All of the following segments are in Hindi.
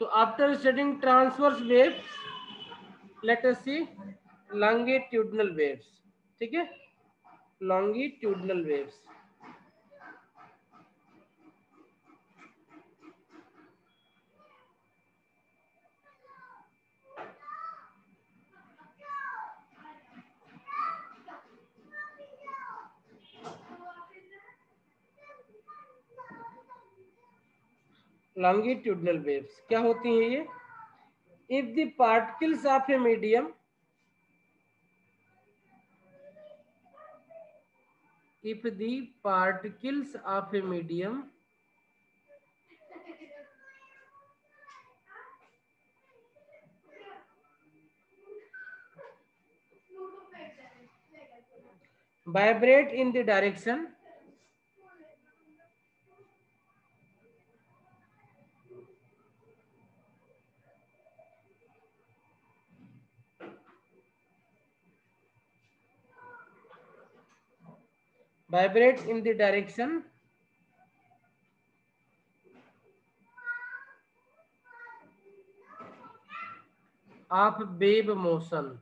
So after studying transverse waves, let us see longitudinal waves. ठीक है, longitudinal waves. longitudinal waves क्या होती हैं ये? If the particles of a medium, if the particles of a medium vibrate in the direction of wave motion.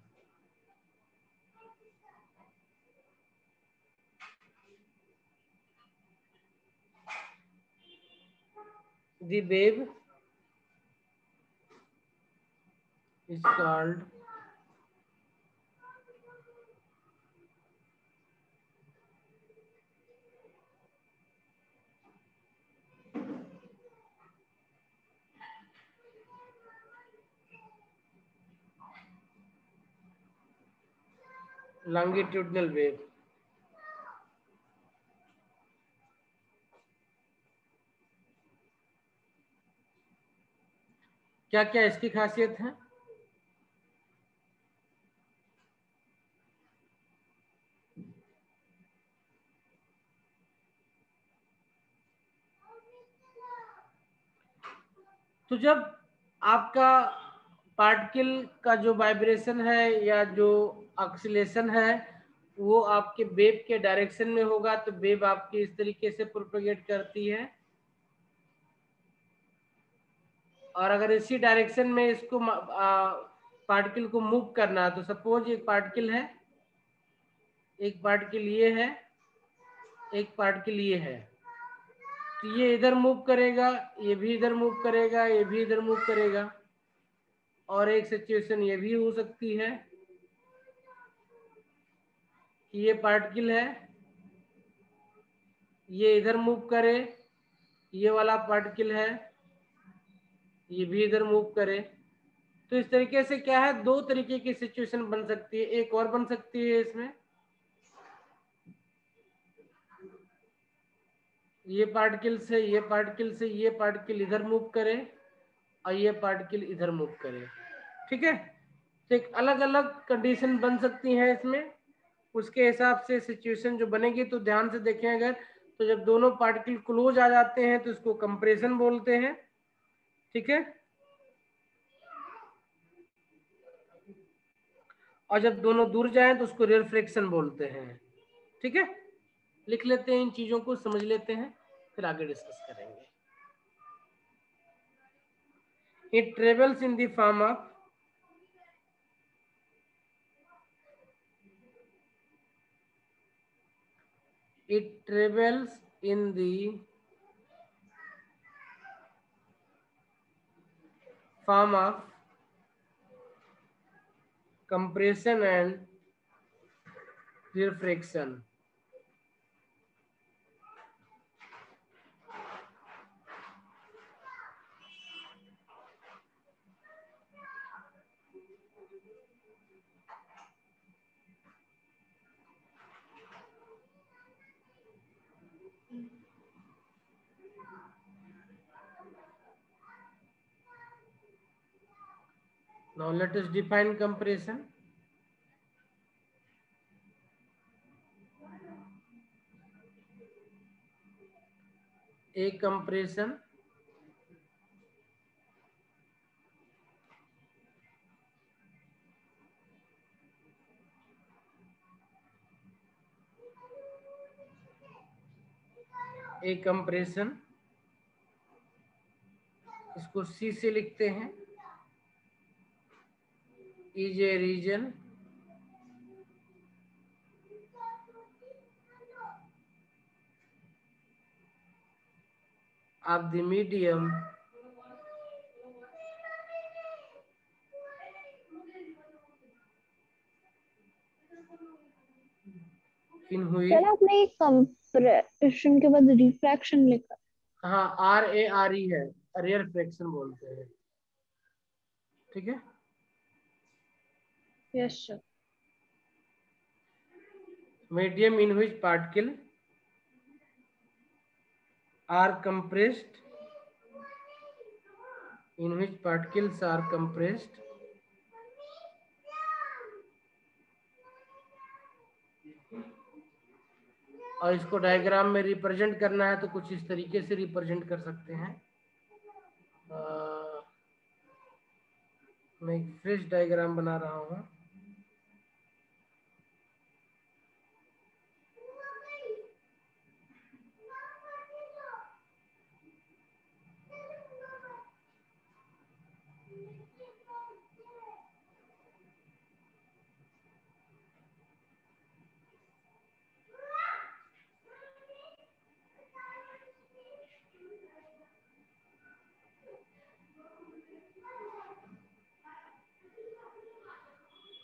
The wave is called longitudinal wave. क्या क्या इसकी खासियत है? तो जब आपका पार्टिकल का जो वाइब्रेशन है या जो ऑक्सीलेशन है वो आपके वेव के डायरेक्शन में होगा तो वेव आपकी इस तरीके से प्रोपेगेट करती है, और अगर इसी डायरेक्शन में इसको पार्टिकल को मूव करना है तो सपोज एक पार्टिकल है, एक पार्टिकल ये है, एक पार्टिकल ये है, तो ये इधर मूव करेगा, ये भी इधर मूव करेगा, ये भी इधर मूव करेगा, और एक सिचुएशन ये भी हो सकती है कि ये पार्टिकल है, ये इधर मूव करे, ये वाला पार्टिकल है, ये भी इधर मूव करे। तो इस तरीके से क्या है, दो तरीके की सिचुएशन बन सकती है। एक और बन सकती है इसमें, ये पार्टिकल से ये पार्टिकल से ये पार्टिकल इधर मूव करे और ये पार्टिकल इधर मूव करे। ठीक है, तो एक अलग अलग कंडीशन बन सकती है इसमें, उसके हिसाब से सिचुएशन जो बनेगी। तो ध्यान से देखें, अगर तो जब दोनों पार्टिकल क्लोज आ जाते हैं तो इसको कंप्रेशन बोलते हैं। ठीक है, और जब दोनों दूर जाएं तो उसको रिफ्रैक्शन बोलते हैं। ठीक है, लिख लेते हैं, इन चीजों को समझ लेते हैं, फिर आगे डिस्कस करेंगे। It travels in the form of compression and refraction. Now let us define compression. A compression इसको सी से लिखते हैं, is a reason of the medium in which, sir आपने एक कंप्रेशन के बाद रिफ्रैक्शन लिखा। हाँ RARE है, रेयर फ्रैक्शन बोलते हैं, ठीक है। Yes sir. Medium in which particle are compressed, in which particles are compressed और इसको डायग्राम में रिप्रेजेंट करना है तो कुछ इस तरीके से रिप्रेजेंट कर सकते हैं। मैं एक फ्रेश डायग्राम बना रहा हूँ।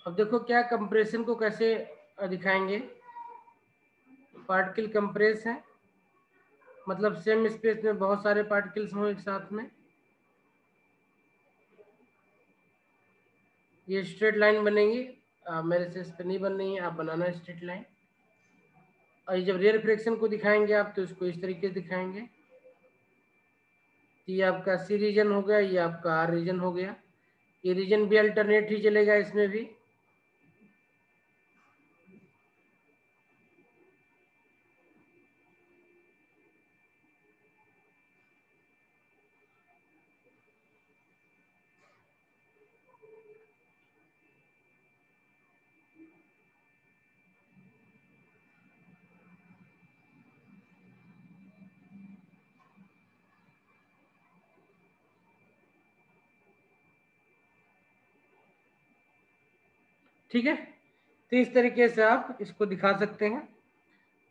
अब देखो क्या कंप्रेशन को कैसे दिखाएंगे। पार्टिकल कंप्रेस है, मतलब सेम स्पेस में बहुत सारे पार्टिकल्स हों एक साथ में। ये स्ट्रेट लाइन बनेगी, मेरे से इस पे नहीं बन रही है, आप बनाना स्ट्रेट लाइन। और जब रेयर फ्रैक्शन को दिखाएंगे आप तो इसको इस तरीके से दिखाएंगे। ये आपका सी रीजन हो गया, ये आपका आर रीजन हो गया। ये रीजन भी अल्टरनेट ही चलेगा इसमें भी। ठीक है, तो इस तरीके से आप इसको दिखा सकते हैं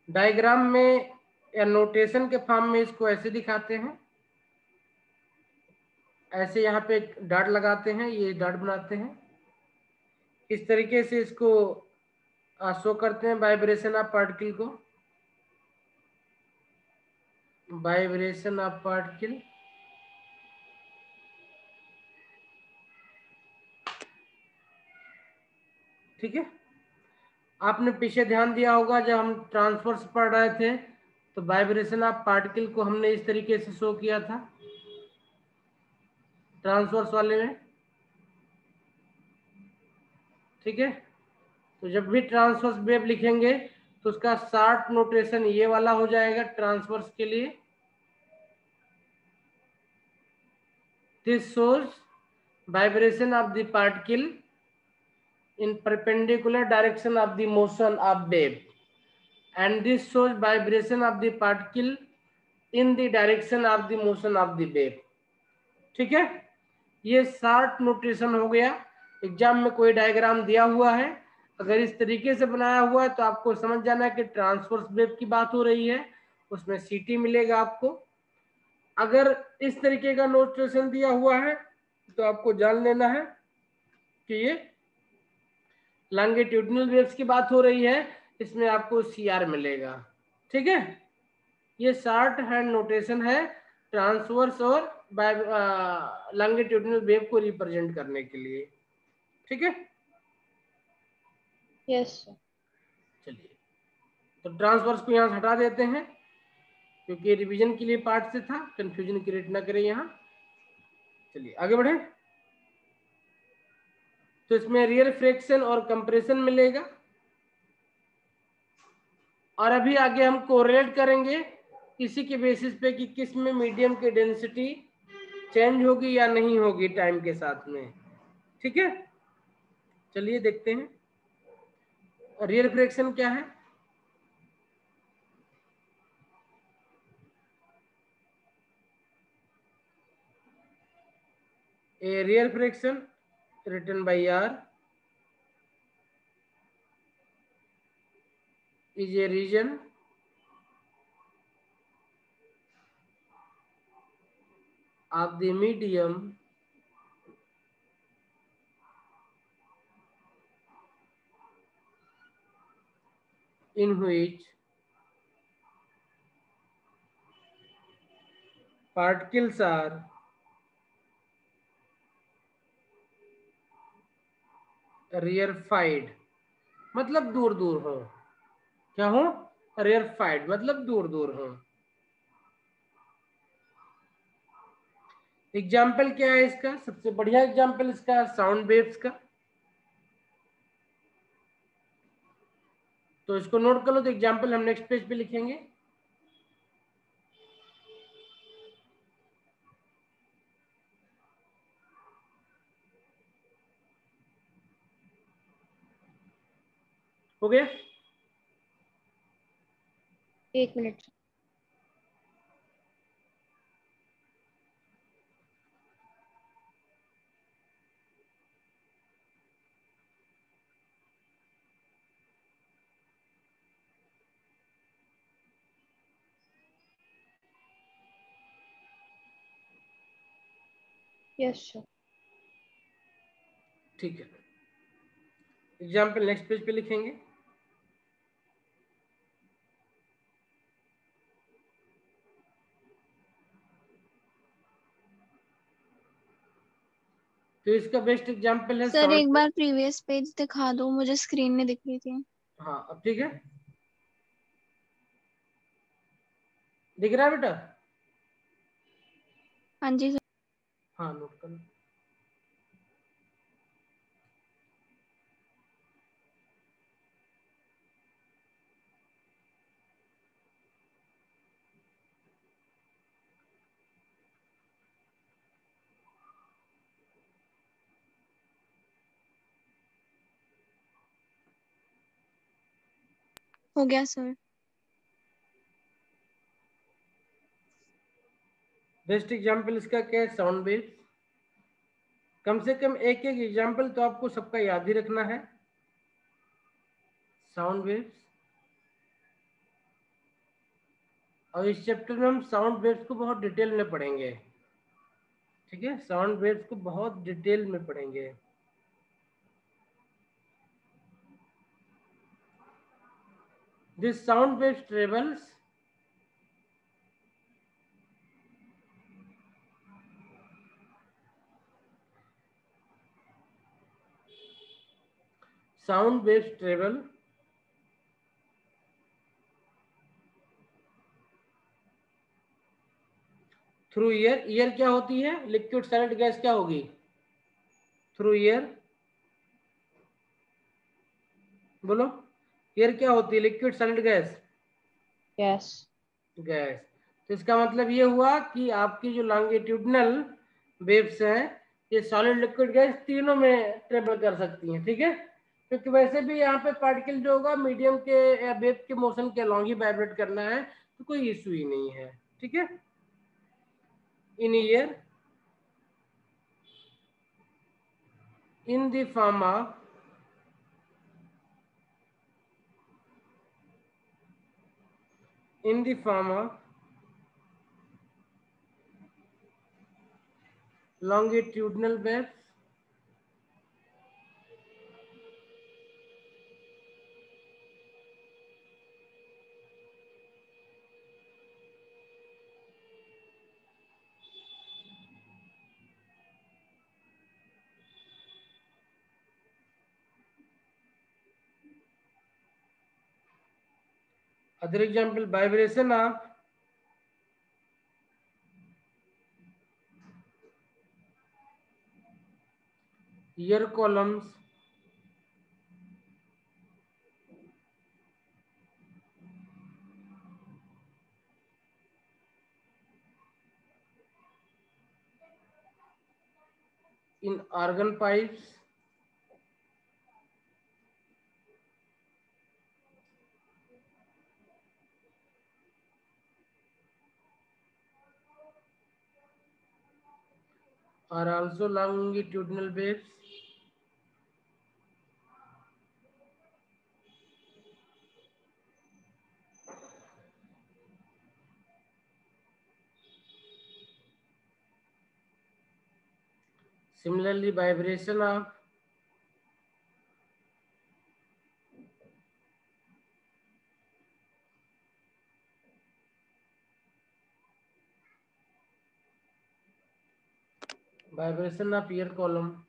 डायग्राम में, या नोटेशन के फॉर्म में इसको ऐसे दिखाते हैं। ऐसे यहाँ पे डॉट लगाते हैं, ये डॉट बनाते हैं, इस तरीके से इसको शो करते हैं वाइब्रेशन ऑफ पार्टिकल को। वाइब्रेशन ऑफ पार्टिकल, ठीक है। आपने पीछे ध्यान दिया होगा जब हम ट्रांसफर्स पढ़ रहे थे तो वाइब्रेशन ऑफ पार्टिकल को हमने इस तरीके से शो किया था ट्रांसवर्स वाले में, ठीक है। तो जब भी ट्रांसवर्स वेव लिखेंगे तो उसका शॉर्ट नोटेशन ये वाला हो जाएगा ट्रांसवर्स के लिए। This shows vibration of the particle in perpendicular direction of the motion of wave, and this shows vibration of the particle in the direction of the motion of the wave, ठीक है। ये शॉर्ट नोटेशन हो गया। एग्जाम में कोई डायग्राम दिया हुआ है, अगर इस तरीके से बनाया हुआ है तो आपको समझ जाना है कि ट्रांसवर्स वेव की बात हो रही है, उसमें सीटी मिलेगा आपको। अगर इस तरीके का नोटेशन दिया हुआ है तो आपको जान लेना है कि ये लॉन्गिट्यूडिनल वेव्स की बात हो रही है, इसमें आपको सीआर मिलेगा, ठीक है। ये शॉर्ट हैंड नोटेशन है ट्रांसवर्स और लॉन्गिट्यूडिनल वेव को रिप्रेजेंट करने के लिए, ठीक है। Yes sir. चलिए, तो ट्रांसवर्स को यहाँ से हटा देते हैं क्योंकि रिवीजन के लिए पार्ट से था, कंफ्यूजन क्रिएट ना करें यहाँ। चलिए आगे बढ़े। तो इसमें रियर फ्रैक्शन और कंप्रेशन मिलेगा, और अभी आगे हम कोरिलेट करेंगे इसी के बेसिस पे कि किस में मीडियम की डेंसिटी चेंज होगी या नहीं होगी टाइम के साथ में, ठीक है। चलिए देखते हैं रियर फ्रैक्शन क्या है। A rear fraction written by R is a region of the medium in which particles are rarefied, मतलब दूर दूर हो। क्या हो? rarefied मतलब दूर दूर हो। एग्जाम्पल क्या है इसका? सबसे बढ़िया एग्जाम्पल इसका साउंड वेव्स का। तो इसको नोट कर लो। तो एग्जाम्पल हम नेक्स्ट पेज पे लिखेंगे। हो गया? एक मिनट। Yes sir. ठीक है, एग्जाम्पल नेक्स्ट पेज पे लिखेंगे। तो इसका बेस्ट एग्जाम्पल है सर साउंड। एक बार प्रीवियस पेज दिखा दो, मुझे स्क्रीन नहीं दिख रही थी। हाँ अब ठीक है, दिख रहा है बेटा? हाँ जी सर। हाँ नोट कर लो। हो गया सर। बेस्ट एग्जाम्पल इसका क्या है? Sound wave. कम से कम एक एक एग्जाम्पल तो आपको सबका याद ही रखना है। Sound waves. और इस चैप्टर में हम साउंड वेव्स को बहुत डिटेल में पढ़ेंगे। ठीक है, साउंड वेव्स को बहुत डिटेल में पढ़ेंगे। This sound waves travels sound waves travel through year. Year क्या होती है? लिक्विड सॉलिड गैस क्या होगी? Through year. बोलो, ईयर क्या होती है? Liquid solid gas. Yes. Gas. तो इसका मतलब ये हुआ कि आपकी जो लॉन्गिट्यूडनल वेव्स हैं, ये सॉलिड लिक्विड गैस तीनों में ट्रेवल कर सकती हैं। ठीक है, क्योंकि वैसे भी यहाँ पे पार्टिकल जो होगा मीडियम के या वेव के मोशन के अलॉन्ग ही वाइब्रेट करना है, तो कोई इशू ही नहीं है। ठीक है, इन year in the form of in the form of longitudinal waves other example vibration of ear columns in organ pipes are also longitudinal waves. Similarly, vibration of air column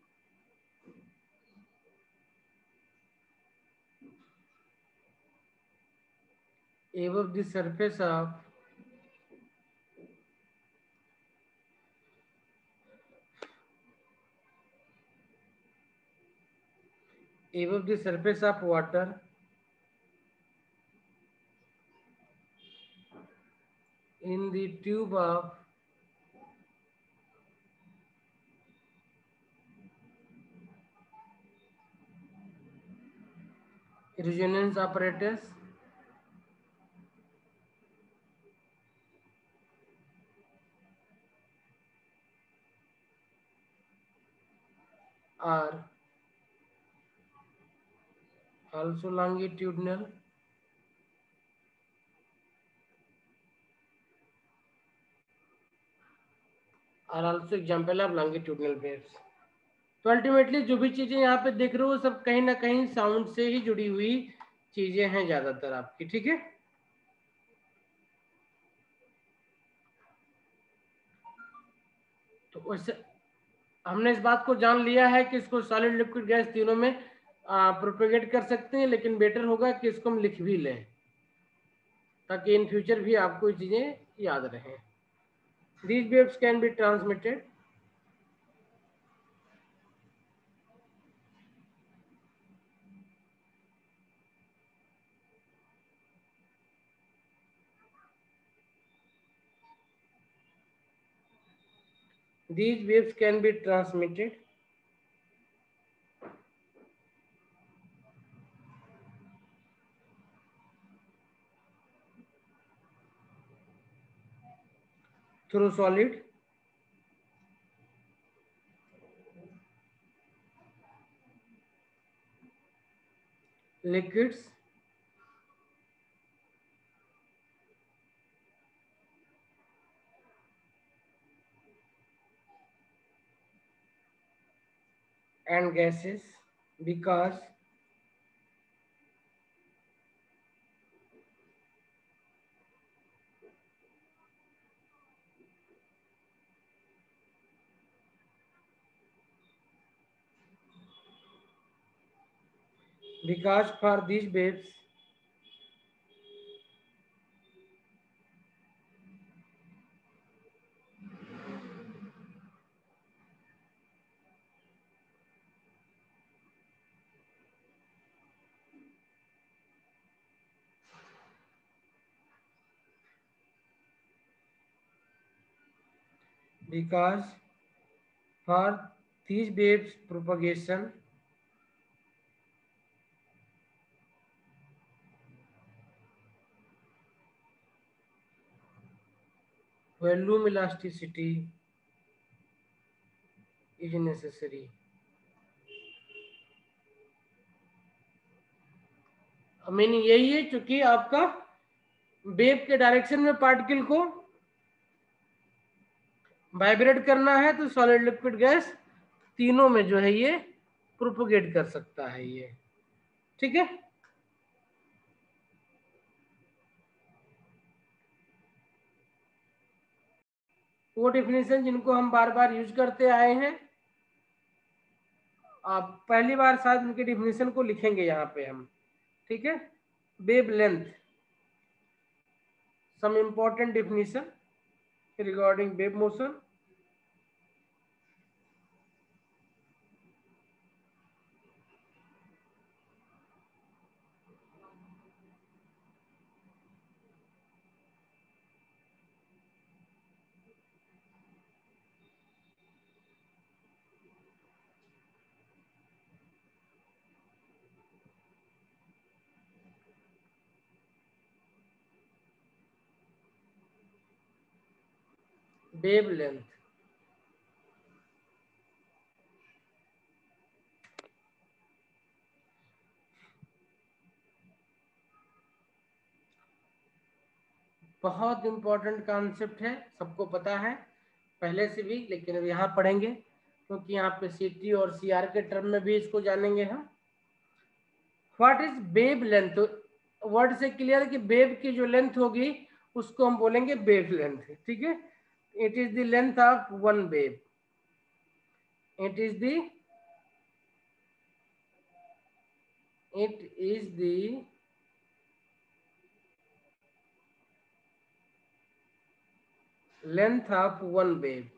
above the surface of water in the tube of resonance apparatus are also longitudinal are also example of longitudinal waves. तो अल्टीमेटली जो भी चीजें यहाँ पे देख रहे हो सब कहीं ना कहीं साउंड से ही जुड़ी हुई चीजें हैं ज्यादातर आपकी, ठीक है। तो उससे हमने इस बात को जान लिया है कि इसको सॉलिड लिक्विड गैस तीनों में प्रोपेगेट कर सकते हैं, लेकिन बेटर होगा कि इसको हम लिख भी लें ताकि इन फ्यूचर भी आपको ये चीजें याद रहें। These waves can be transmitted through solid, liquids, and gases because for these waves propagation volume elasticity is necessary. Meaning यही है क्योंकि आपका वेव के डायरेक्शन में पार्टिकल को वाइब्रेट करना है तो सॉलिड लिक्विड गैस तीनों में जो है ये प्रोपोगेट कर सकता है ये, ठीक है। वो डेफिनेशन जिनको हम बार बार यूज करते आए हैं, आप पहली बार शायद उनके डेफिनेशन को लिखेंगे यहाँ पे हम, ठीक है। Wave length, some important definition regarding wave motion. Wave length, बहुत इंपॉर्टेंट कॉन्सेप्ट है, सबको पता है पहले से भी, लेकिन अब यहाँ पढ़ेंगे क्योंकि यहाँ पे सीटी और सीआर के टर्म में भी इसको जानेंगे हम। What is wave length? तो वर्ड से क्लियर कि वेव की जो लेंथ होगी उसको हम बोलेंगे वेव लेंथ, ठीक है। It is the length of one wave, it is the length of one wave.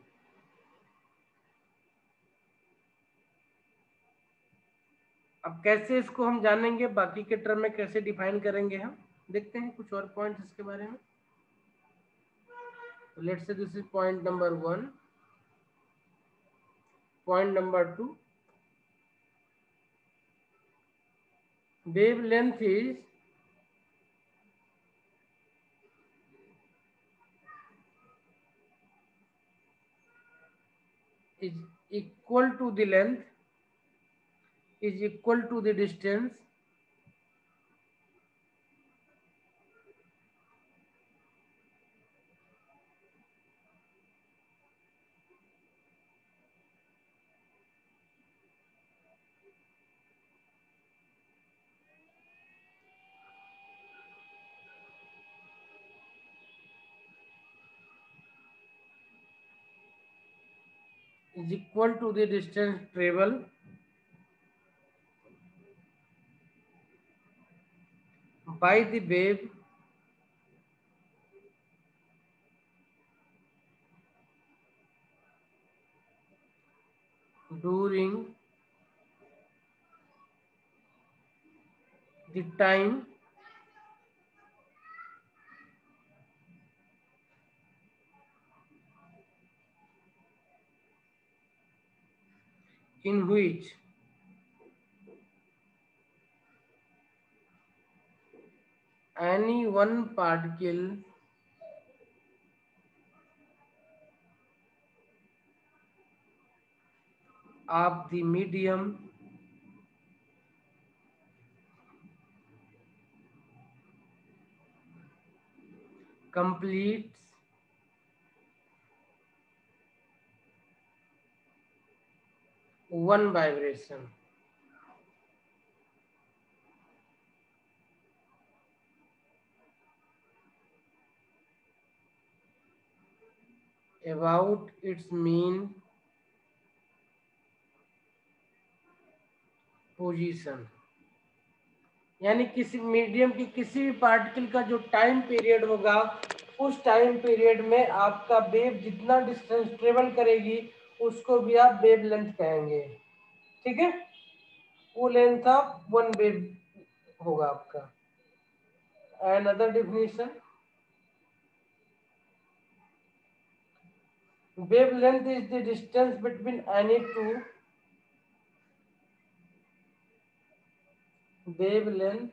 अब कैसे इसको हम जानेंगे, बाकी के टर्म में कैसे डिफाइन करेंगे हम, देखते हैं कुछ और पॉइंट्स इसके बारे में। Let's say this is point number 1। Point number 2, wavelength is equal to the length is equal to the distance is equal to the distance travel by the wave during the time in which any one particle of the medium completes one vibration. About its mean position, यानी किसी मीडियम की किसी भी पार्टिकल का जो टाइम पीरियड होगा, उस टाइम पीरियड में आपका वेव जितना डिस्टेंस ट्रेवल करेगी उसको भी आप वेव लेंथ कहेंगे, ठीक है। वो लेंथ ऑफ वन वेव होगा आपका। Another definition, wave length is the distance between any two wave length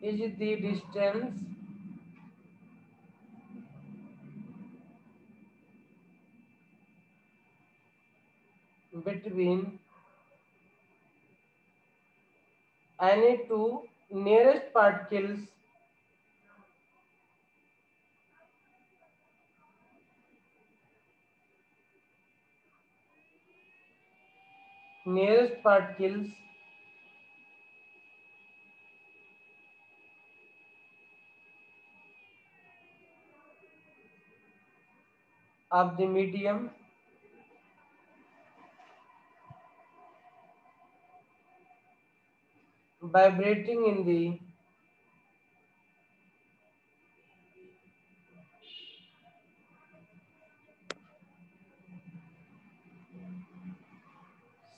is the distance between any two nearest particles of the medium vibrating in the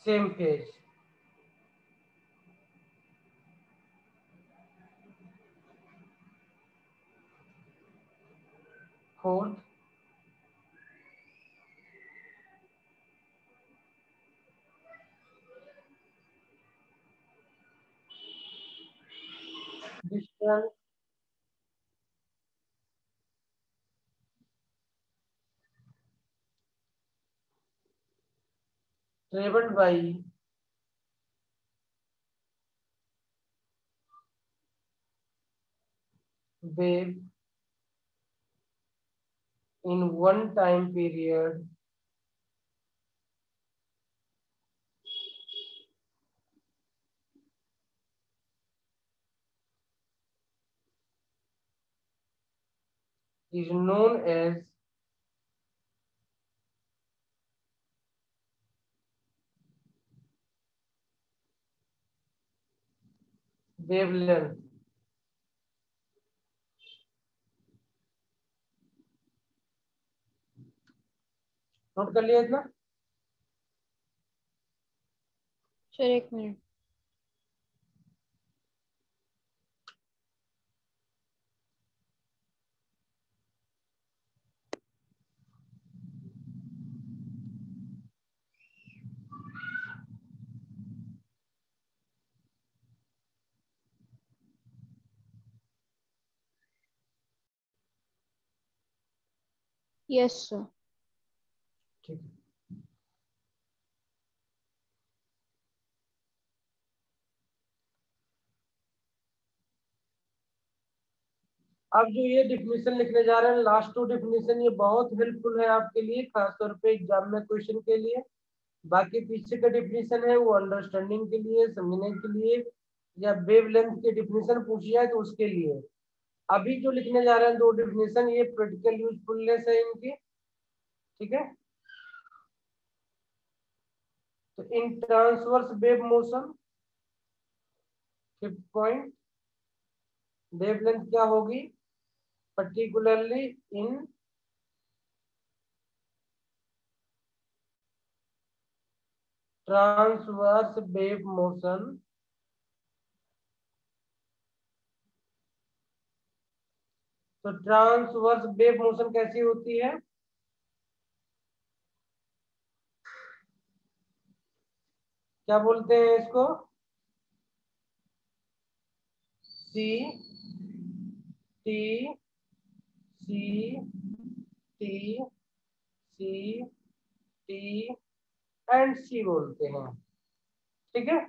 same phase. Fourth, distance traveled by wave in one time period is known as wavelength. Note कर लिया इतना? सर एक मिनट। Yes sir. ठीक है। अब जो ये डिफिनेशन लिखने जा रहे हैं, लास्ट 2 डिफिनेशन, ये बहुत हेल्पफुल है आपके लिए, खासतौर पे एग्जाम में क्वेश्चन के लिए। बाकी पीछे का डिफिनेशन है वो अंडरस्टैंडिंग के लिए, समझने के लिए, या वेवलेंथ के डिफिनेशन पूछी जाए तो उसके लिए। अभी जो लिखने जा रहे हैं 2 डिफिनेशन, ये प्रैक्टिकल यूजफुलनेस है इनकी। ठीक है। तो इन transverse wave motion, 5th point, wavelength क्या होगी, particularly in transverse wave motion तो ट्रांसवर्स वेव मोशन कैसी होती है? क्या बोलते हैं इसको? C T C T C T and C बोलते हैं। ठीक है।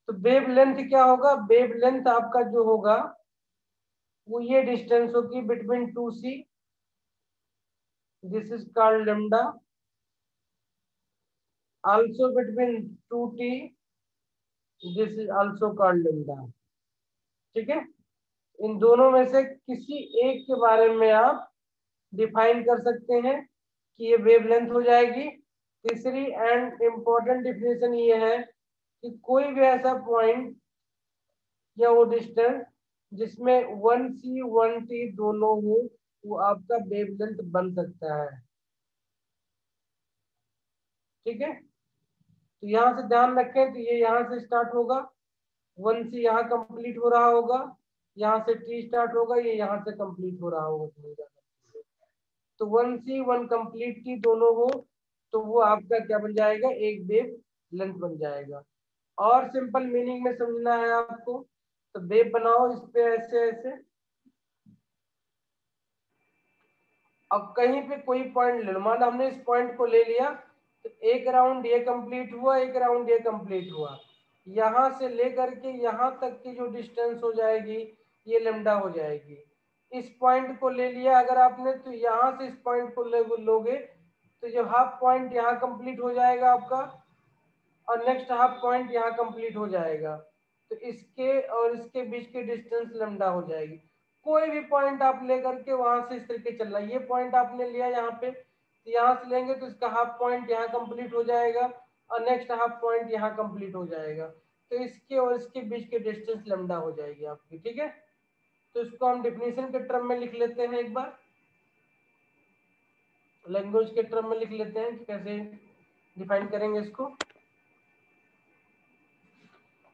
तो वेव लेंथ क्या होगा? वेव लेंथ आपका जो होगा वो ये डिस्टेंस होगी between 2c, this is called lambda, also between 2t, this is also called lambda। ठीक है। इन दोनों में से किसी एक के बारे में आप डिफाइन कर सकते हैं कि ये वेवलेंथ हो जाएगी। तीसरी एंड इंपॉर्टेंट डिफिनेशन ये है कि कोई भी ऐसा पॉइंट या वो डिस्टेंस जिसमें 1c 1t दोनों हो वो आपका वेवलेंथ बन सकता है। ठीक है। तो यहाँ से ध्यान रखें, तो ये यहाँ से स्टार्ट होगा, 1c यहाँ कंप्लीट हो रहा होगा, यहाँ से t स्टार्ट होगा, ये यहाँ से कंप्लीट हो रहा होगा। तो 1c 1 कंप्लीट t दोनों हो तो वो आपका क्या बन जाएगा? एक वेव लेंथ बन जाएगा। और सिंपल मीनिंग में समझना है आपको, तो वेव बनाओ इस पे ऐसे ऐसे, अब कहीं पे कोई पॉइंट ले लो, मान हमने इस पॉइंट को ले लिया, तो एक राउंड ये कंप्लीट हुआ, एक राउंड ये कंप्लीट हुआ, यहां से लेकर के यहां तक की जो डिस्टेंस हो जाएगी ये लैम्डा हो जाएगी। इस पॉइंट को ले लिया अगर आपने, तो यहां से इस पॉइंट को लोगे तो जब हाफ पॉइंट यहाँ कंप्लीट हो जाएगा आपका, और नेक्स्ट हाफ पॉइंट यहाँ कंप्लीट हो जाएगा, तो इसके और इसके बीच की डिस्टेंस लैम्डा हो जाएगी। कोई भी पॉइंट आप लेकर के वहां से इस तरीके चल रहा है, ये पॉइंट आपने लिया यहाँ पे, तो यहाँ से लेंगे तो इसका हाफ पॉइंट यहाँ कंप्लीट हो जाएगा और नेक्स्ट हाफ पॉइंट यहाँ कंप्लीट हो जाएगा, तो इसके और इसके बीच की डिस्टेंस लैम्डा हो जाएगी आपकी। ठीक है। तो इसको हम डिफिनेशन के टर्म में लिख लेते हैं, एक बार लैंग्वेज के टर्म में लिख लेते हैं कि कैसे डिफाइन करेंगे इसको।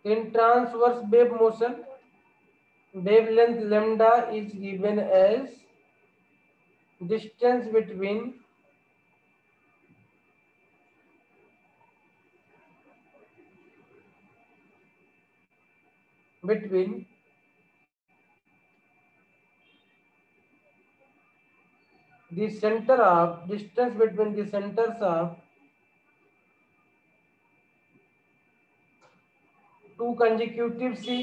In transverse wave motion, wavelength lambda is given as distance between the center of distance between the centers of two consecutive C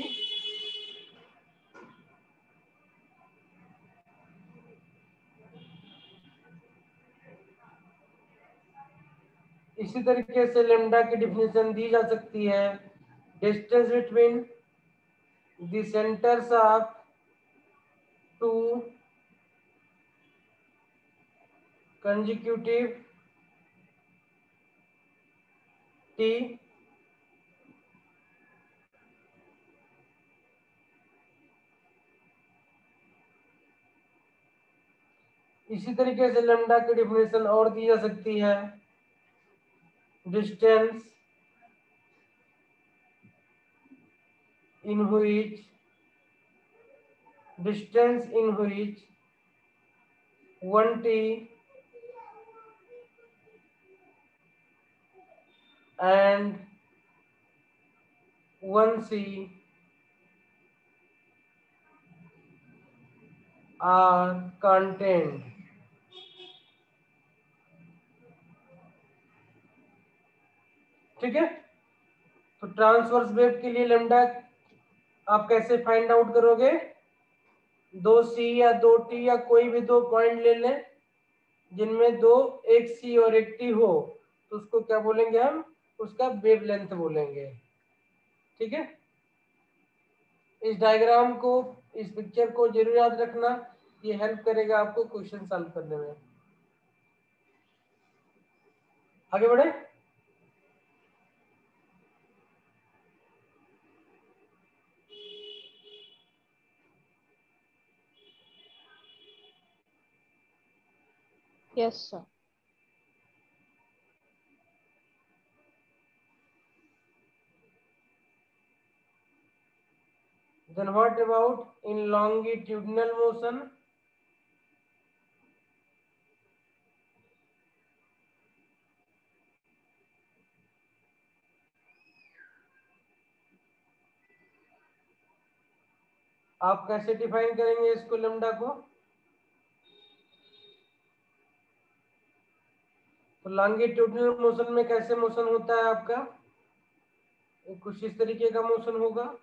इसी तरीके से लेमडा की डिफिनेशन दी जा सकती है, distance between the centres of to consecutive T इसी तरीके से लेमडा की डिफिनेशन और दी जा सकती है, distance in which one t and one c are contained. ठीक है, तो ट्रांसवर्स वेव के लिए लेमडा आप कैसे फाइंड आउट करोगे? 2c या 2t या कोई भी दो पॉइंट ले लें जिनमें दो, एक c और एक t हो, तो उसको क्या बोलेंगे हम? उसका वेवलेंथ बोलेंगे। ठीक है, इस डायग्राम को, इस पिक्चर को जरूर याद रखना, ये हेल्प करेगा आपको क्वेश्चन सॉल्व करने में। आगे बढ़े। Yes sir. Then what about in longitudinal motion? आप कैसे डिफाइन करेंगे इसको, लेमडा को? तो लॉन्गिट्यूडिनल मोशन में कैसे मोशन होता है आपका? कुछ इस तरीके का मोशन होगा।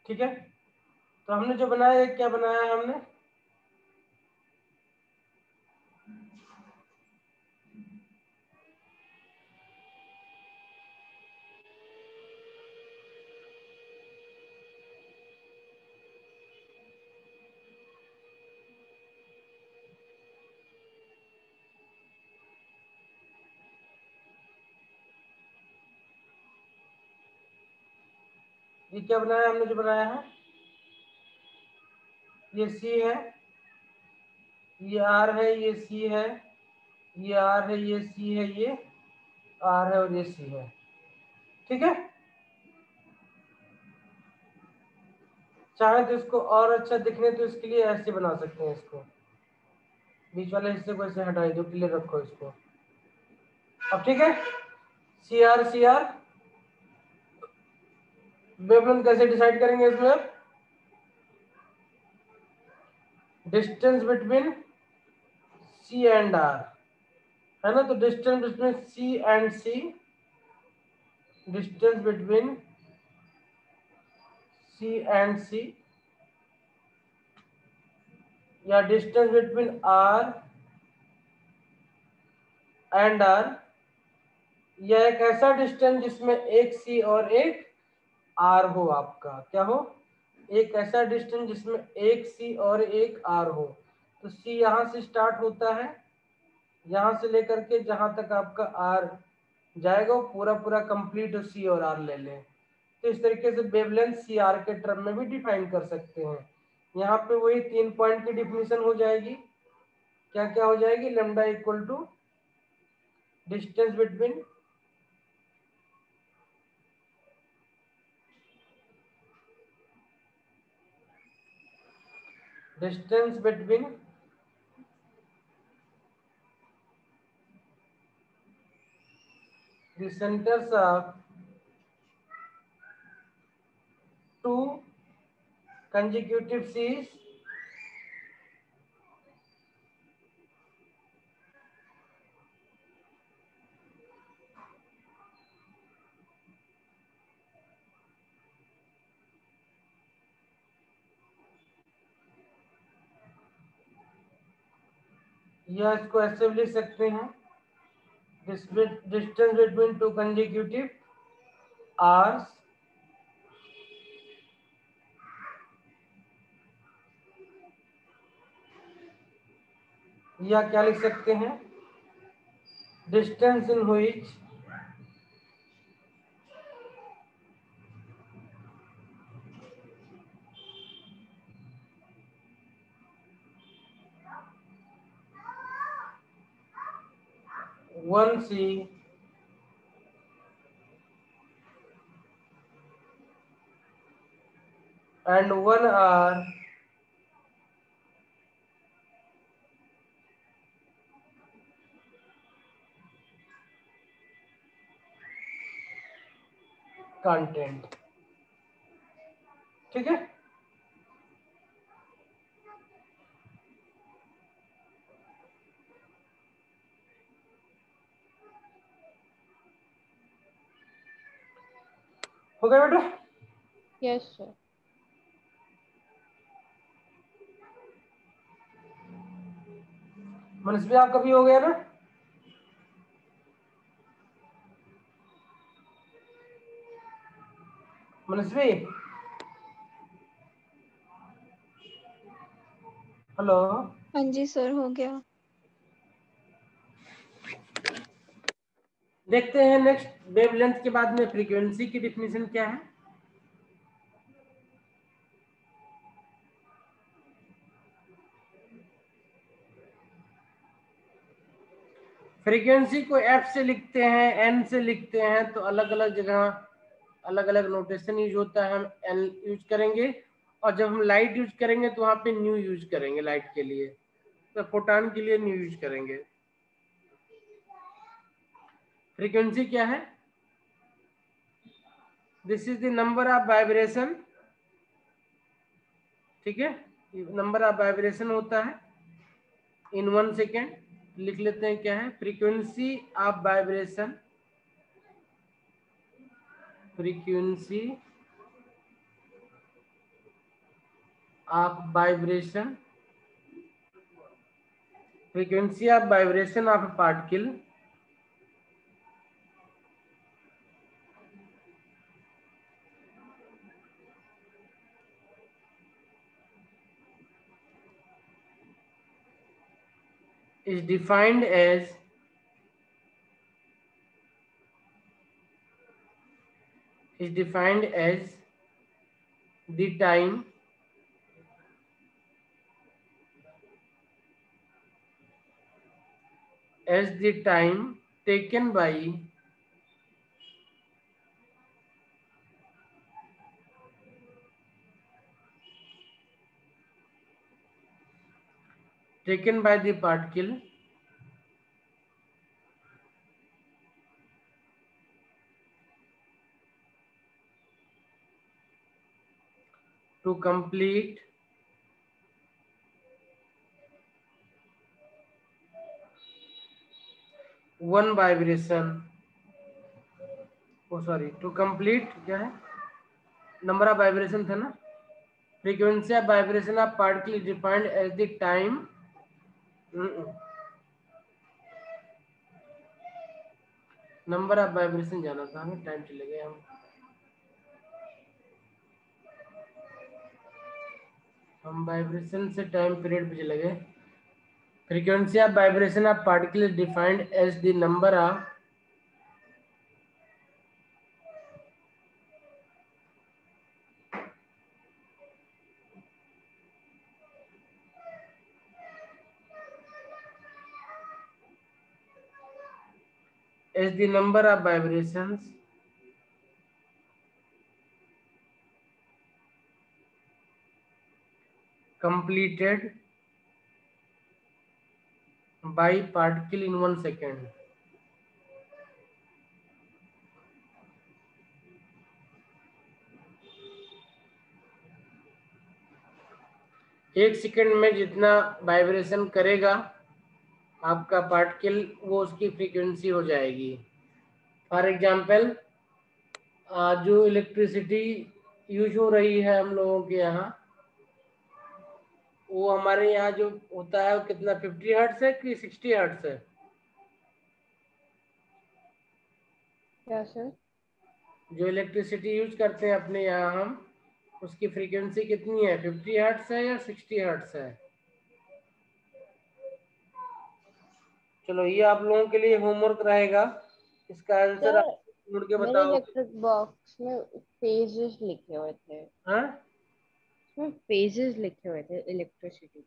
ठीक है, तो हमने जो बनाया है, क्या बनाया है हमने? ये क्या बनाया हमने, जो बनाया है ये C है, ये R है, ये C है, ये R है, ये C है, ये R है और ये C है। ठीक है, चाहे तो इसको और अच्छा दिखने तो इसके लिए ऐसे बना सकते हैं, इसको बीच वाले हिस्से को ऐसे हटा दो, क्लियर रखो इसको। अब ठीक है, सी आर वेवलेंथ कैसे डिसाइड करेंगे इसमें? Distance between C and R, है ना, तो distance between C and C, distance between C and C, या distance between R and R, या एक ऐसा डिस्टेंस जिसमें एक सी और एक आर हो, आपका क्या हो, एक ऐसा डिस्टेंस जिसमें एक सी और एक आर हो। तो सी यहां से स्टार्ट होता है, यहां से लेकर के जहां तक आपका आर जाएगा वो पूरा पूरा कंप्लीट सी और आर ले लें। तो इस तरीके से वेवलेंथ सी आर के टर्म में भी डिफाइन कर सकते हैं। यहाँ पे वही 3 पॉइंट की डिफिनेशन हो जाएगी, क्या क्या हो जाएगी? Lambda equal to distance between the centers of two consecutive C's या इसको ऐसे भी लिख सकते हैं, distance between two consecutive R's या क्या लिख सकते हैं, distance in which one C and one R content. ठीक है, हो गया बेटा? Yes sir. मनस्वी आपका भी हो गया ना? मनस्वी, हेलो, हाँ जी सर, हो गया। देखते हैं नेक्स्ट वेवलेंथ के बाद में फ्रीक्वेंसी की डिफिनेशन क्या है। फ्रीक्वेंसी को एफ से लिखते हैं, एन से लिखते हैं, तो अलग अलग जगह अलग अलग नोटेशन यूज होता है। हम एन यूज करेंगे, और जब हम लाइट यूज करेंगे तो वहां पे न्यू यूज करेंगे लाइट के लिए, तो फोटॉन के लिए न्यू यूज करेंगे। फ्रीक्वेंसी क्या है? This is the number of vibration, ठीक है, नंबर ऑफ वाइब्रेशन होता है इन 1 सेकेंड। लिख लेते हैं क्या है, frequency of vibration, frequency of vibration, frequency of vibration of a particle is defined as the time taken by taken by the particle to complete one vibration, sorry to complete क्या है, नंबर ऑफ वाइब्रेशन था ना, frequency of vibration of particle is defined as the time, number of vibration जाना था हमें, टाइम चले गए हम वाइब्रेशन से टाइम पीरियड पे चले गए। Frequency of vibration of particle is defined as the number of vibrations completed by particle in 1 second। एक सेकंड में जितना वाइब्रेशन करेगा आपका पार्टिकल, वो उसकी फ्रीक्वेंसी हो जाएगी। फॉर एग्जांपल जो इलेक्ट्रिसिटी यूज हो रही है हम लोगों के यहाँ, वो हमारे यहाँ जो होता है वो कितना 50 हर्ट्ज है कि 60 हर्ट्ज है? क्या सर? जो इलेक्ट्रिसिटी यूज करते हैं अपने यहाँ हम, उसकी फ्रीक्वेंसी कितनी है, 50 हर्ट्ज है या 60 हर्ट्ज है? चलो ये आप लोगों के लिए होमवर्क रहेगा, इसका आंसर आप ढूंढ के मेरे बताओ। इलेक्ट्रिक बॉक्स में फेजेस लिखे हुए थे, हाँ उसमें फेजेस लिखे हुए थे इलेक्ट्रिसिटी।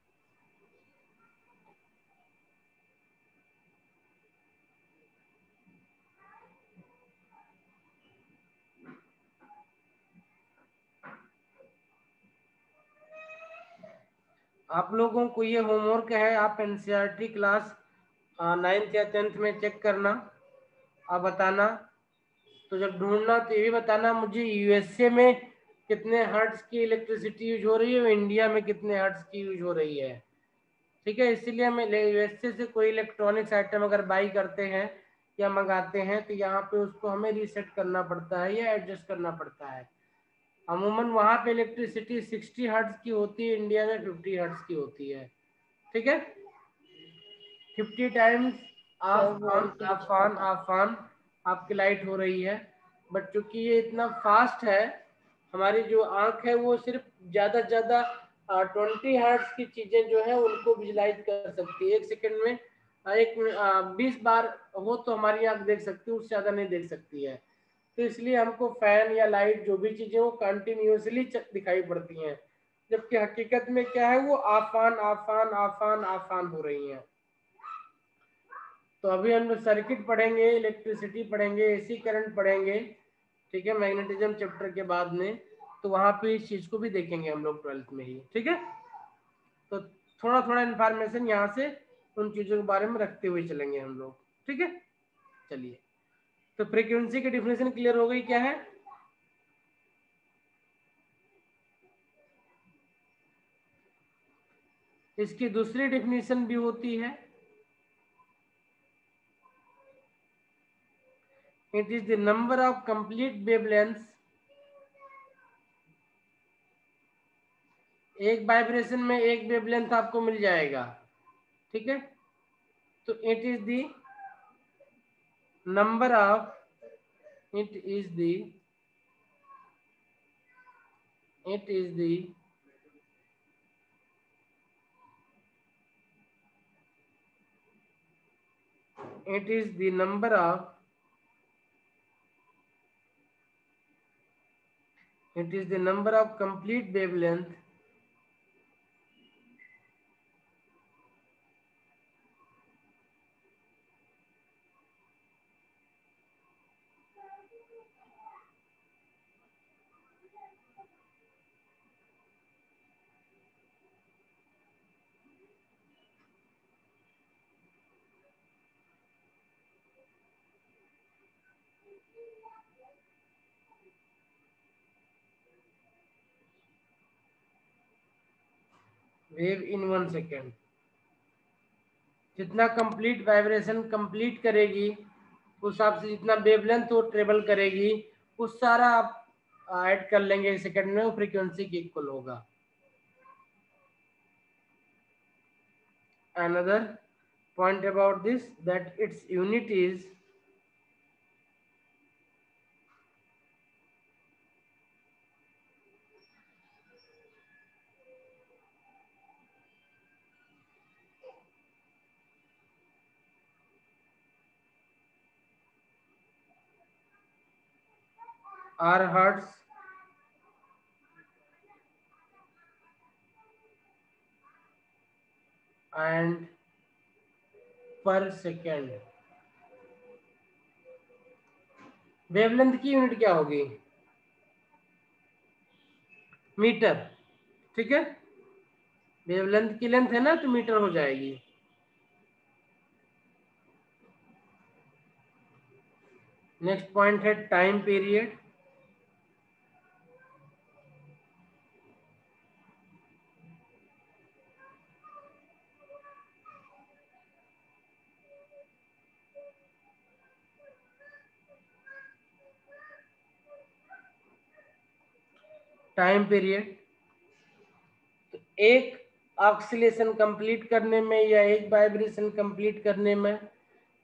आप लोगों को ये होमवर्क है, आप एनसीईआरटी क्लास 9th या 10th में चेक करना, आप बताना। तो जब ढूंढना तो ये भी बताना मुझे यूएसए में कितने हर्ट्ज की इलेक्ट्रिसिटी यूज हो रही है और इंडिया में कितने हर्ट्ज की यूज हो रही है। ठीक है, इसीलिए हम यूएसए से कोई इलेक्ट्रॉनिक्स आइटम अगर बाई करते हैं या मंगाते हैं तो यहाँ पे उसको हमें रीसेट करना पड़ता है या एडजस्ट करना पड़ता है। अमूमन वहाँ पे इलेक्ट्रिसिटी 60 हर्ट्ज की होती है, इंडिया में 50 हर्ट्ज की होती है। ठीक है, 50 times of on off on off on आपकी लाइट हो रही है। बट चूंकि ये इतना फास्ट है, हमारी जो आंख है वो सिर्फ ज़्यादा से ज़्यादा 20 हर्ट्ज की चीज़ें जो है उनको विजुलाइज कर सकती है। एक सेकंड में 20 बार हो तो हमारी आंख देख सकती है, उससे ज़्यादा नहीं देख सकती है। तो इसलिए हमको फैन या लाइट जो भी चीज़ें वो कंटिन्यूसली दिखाई पड़ती हैं, जबकि हकीकत में क्या है, वो of on off on off on off on हो रही हैं। तो अभी हम लोग सर्किट पढ़ेंगे, इलेक्ट्रिसिटी पढ़ेंगे, एसी करंट पढ़ेंगे, ठीक है, मैग्नेटिज्म चैप्टर के बाद में। तो वहाँ पे इस चीज़ को भी देखेंगे हम लोग 12th में ही। ठीक है, तो थोड़ा थोड़ा इन्फॉर्मेशन यहाँ से उन चीज़ों के बारे में रखते हुए चलेंगे हम लोग। ठीक है, चलिए। तो फ्रीक्वेंसी की डिफिनेशन क्लियर हो गई क्या है? इसकी दूसरी डिफिनेशन भी होती है, it is the number of complete wavelengths. एक वाइब्रेशन में एक वेवलेंथ आपको मिल जाएगा। ठीक है, तो it is the number of it is the it is the it is the number of it is the number of complete wavelength wave in 1 second. जितना कंप्लीट वाइब्रेशन कंप्लीट करेगी उस हिसाब से जितना वेवलेंथ वो ट्रेवल करेगी उस सारा आप ऐड कर लेंगे एक सेकेंड में, वो फ्रीक्वेंसी के इक्वल होगा। Another point about this, that its unit is R hertz and पर सेकेंड। वेवलेंथ की यूनिट क्या होगी? मीटर। ठीक है, वेवलेंथ की लेंथ है ना तो मीटर हो जाएगी। नेक्स्ट पॉइंट है टाइम पीरियड। टाइम पीरियड तो एक ऑक्सीलेशन कंप्लीट करने में या एक वाइब्रेशन कंप्लीट करने में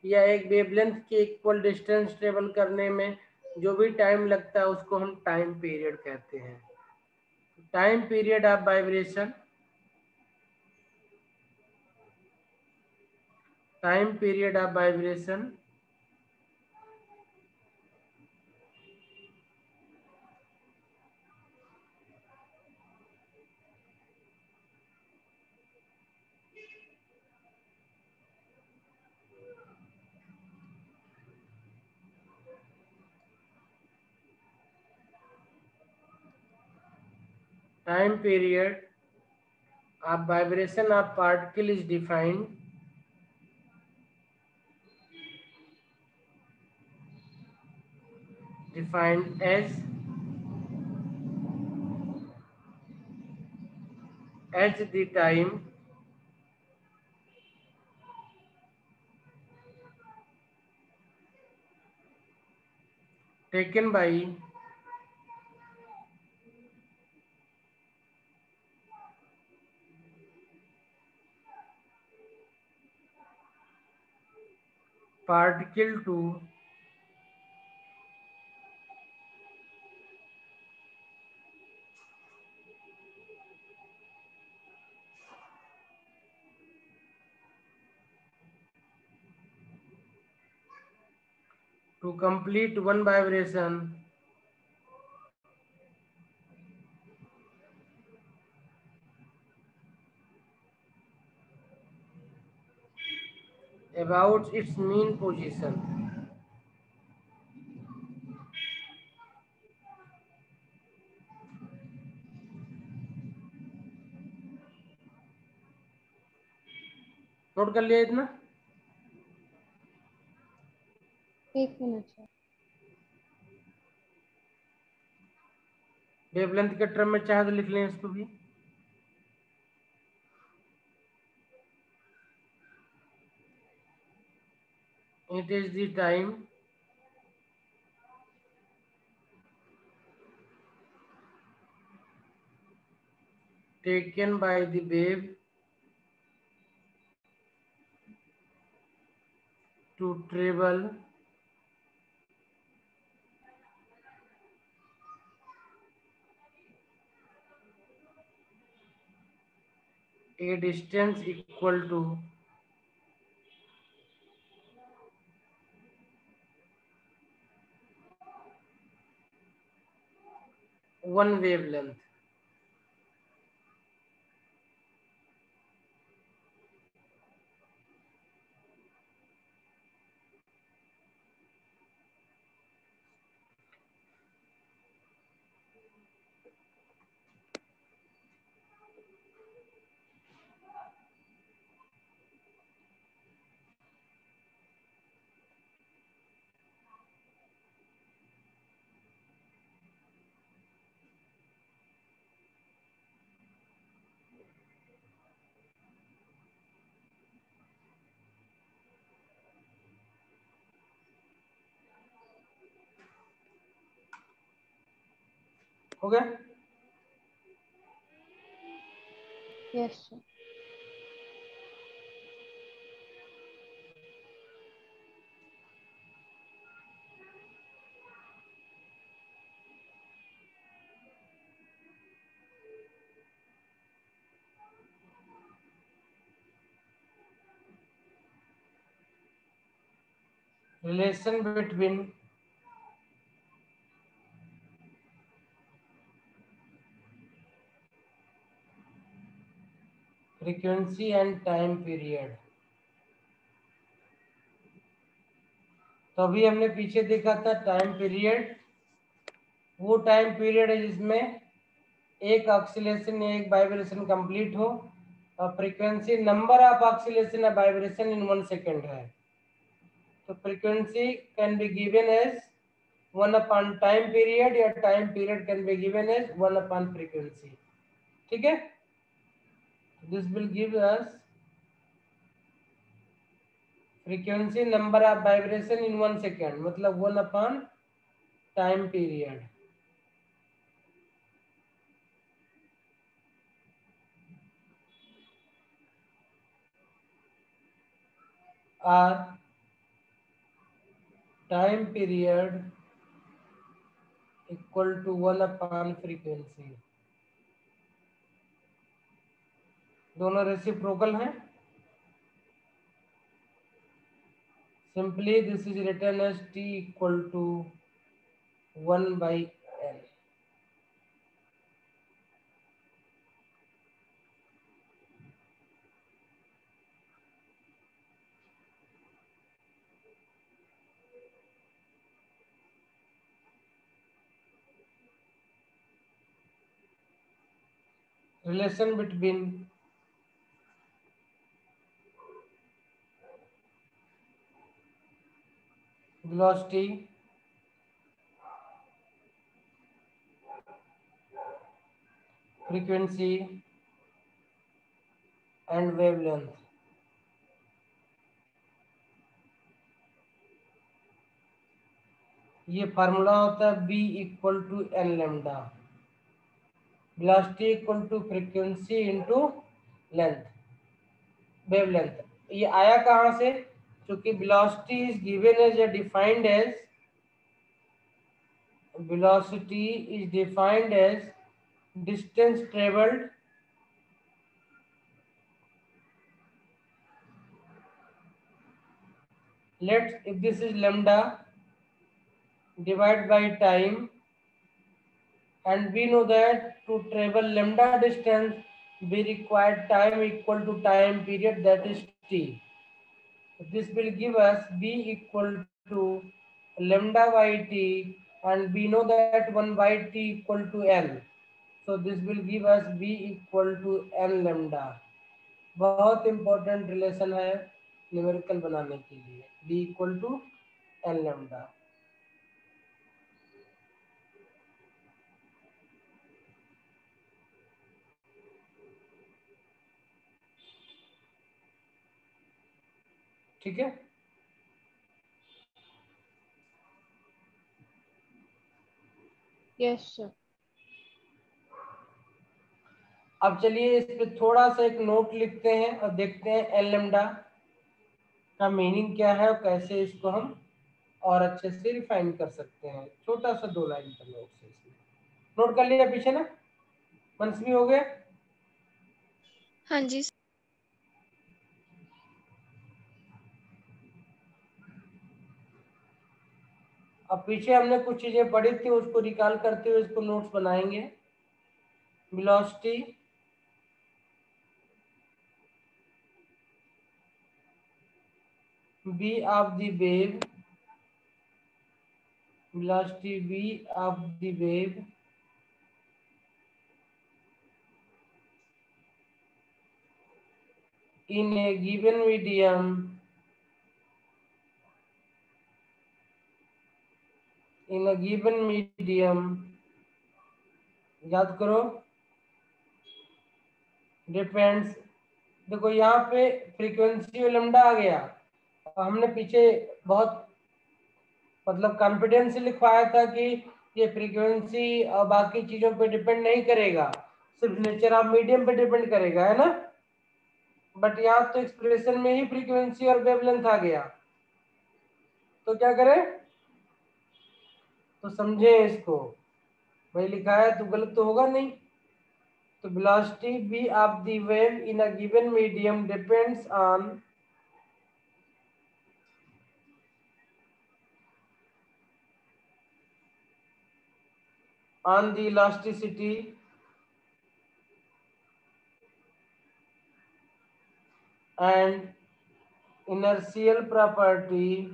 या एक वेवलेंथ के इक्वल डिस्टेंस ट्रेवल करने में जो भी टाइम लगता है उसको हम टाइम पीरियड कहते हैं। Time period of vibration, time period of vibration time period of vibration of particle is defined as the time taken by particle to complete one vibration about its mean position। Note कर लिया इतना? एक मिनट सर। वेवलेंथ के टर्म में चाहे तो लिख लें इसको भी। It is the time taken by the wave to travel a distance equal to one wavelength। हो गया? Yes sir. Relation between frequency and time period. तो अभी हमने पीछे देखा था टाइम पीरियड, वो टाइम पीरियड है जिसमें एक ऑक्सीलेशन या एक वाइब्रेशन कंप्लीट हो, और फ्रीक्वेंसी नंबर ऑफ ऑक्सीलेशन या वाइब्रेशन इन 1 सेकेंड है। तो frequency can be given as 1 upon time period, या time period can be given as 1 upon frequency. ठीक है, this will give us frequency number of vibration in 1 second, मतलब 1 अपॉन टाइम पीरियड। और time period equal to 1 upon frequency. दोनों रेसिप्रोकल हैं। Simply this is written as t equal to 1 by n. Relation between velocity frequency and wavelength। ये फार्मूला होता है b equal to N lambda, velocity equal to frequency into length, wavelength. ये आया कहाँ से? क्योंकि velocity is given as defined as, velocity is defined as distance traveled let's, if this is lambda, divide by time, and we know that to travel lambda distance we require time equal to time period, that is t. This will give us b equal to lambda by t, and we know that 1 by t equal to l, so this will give us b equal to n lambda। बहुत इंपॉर्टेंट रिलेशन है न्यूमेरिकल बनाने के लिए, b equal to N lambda. ठीक है, यस सर। अब चलिए इस पे थोड़ा सा एक नोट लिखते हैं और देखते हैं एन लेमडा का मीनिंग क्या है और कैसे इसको हम और अच्छे से रिफाइन कर सकते हैं। छोटा सा 2 लाइन का नोट से इसमें नोट कर लिया पीछे ना, मनस्वी हो गया? हाँ जी। अब पीछे हमने कुछ चीजें पढ़ी थी, उसको रिकॉल करते हुए इसको नोट्स बनाएंगे। Velocity v of the wave, velocity v of the wave in a given medium याद करो, डिपेंड्स। देखो यहाँ पे फ्रीक्वेंसी लैम्डा आ गया, हमने पीछे बहुत मतलब कॉन्फिडेंस से लिखवाया था कि ये फ्रीक्वेंसी बाकी चीजों पे डिपेंड नहीं करेगा, सिर्फ नेचर ऑफ मीडियम पे डिपेंड करेगा, है ना। बट यहाँ तो एक्सप्रेशन में ही फ्रीक्वेंसी और वेवलेंथ आ गया, तो क्या करें, तो समझे इसको। भाई लिखा है तो गलत तो होगा नहीं। तो velocity v of the wave in a given medium depends on the elasticity and inertial property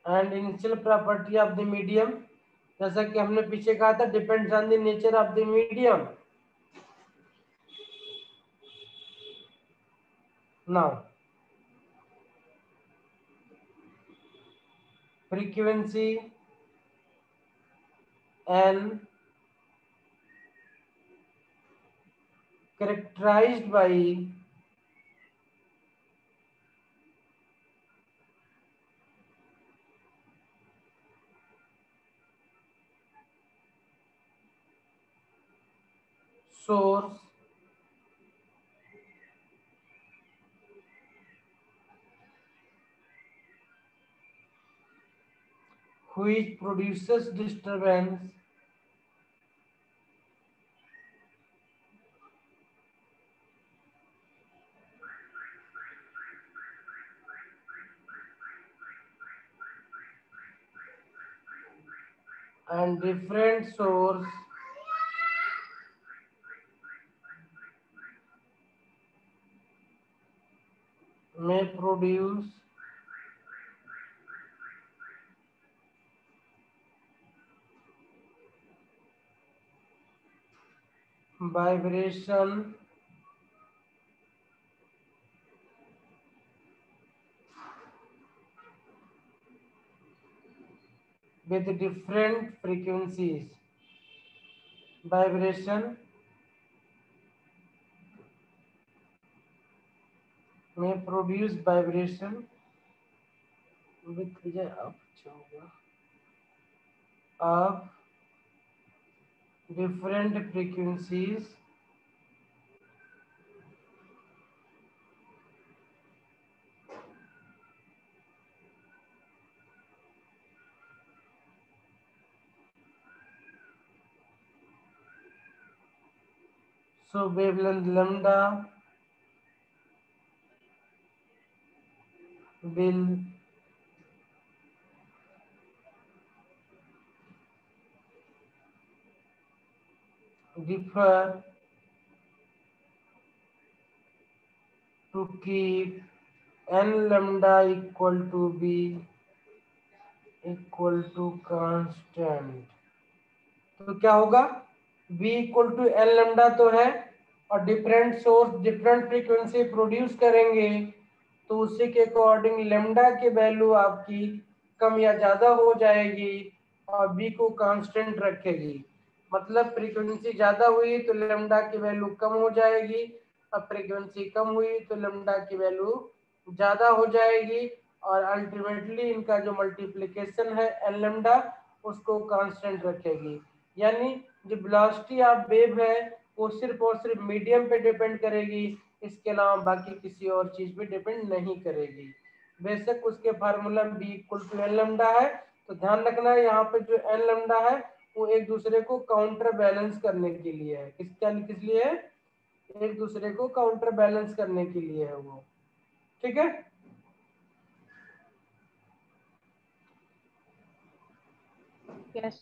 and initial property of the medium, जैसा कि हमने पीछे कहा था, depends on the nature of the medium. Now frequency n characterized by source which produces disturbance and different source may produce vibration with different frequencies. Vibration may produce vibration with of different frequencies so wavelength lambda will differ to keep n lambda equal to b equal to constant। तो क्या होगा, b equal to N lambda तो है, और different source different frequency produce करेंगे, तो उसी के अकॉर्डिंग लेमडा की वैल्यू आपकी कम या ज्यादा हो जाएगी और b को कांस्टेंट रखेगी। मतलब फ्रीक्वेंसी ज्यादा हुई तो लेमडा की वैल्यू कम हो जाएगी, और फ्रीक्वेंसी कम हुई तो लेमडा की वैल्यू ज्यादा हो जाएगी, और अल्टीमेटली इनका जो मल्टीप्लिकेशन है एन लेमडा उसको कांस्टेंट रखेगी। यानी जो वेलोसिटी ऑफ वेव है वो सिर्फ और सिर्फ मीडियम पे डिपेंड करेगी, इसके अलावा बाकी किसी और चीज पे डिपेंड नहीं करेगी। बेशक उसके फार्मूला में B equal to N lambda है, तो ध्यान रखना है यहाँ पे जो एन लेमडा है वो एक दूसरे को काउंटर बैलेंस करने के लिए है। किस लिए है, एक दूसरे को काउंटर बैलेंस करने के लिए है वो, ठीक है। यस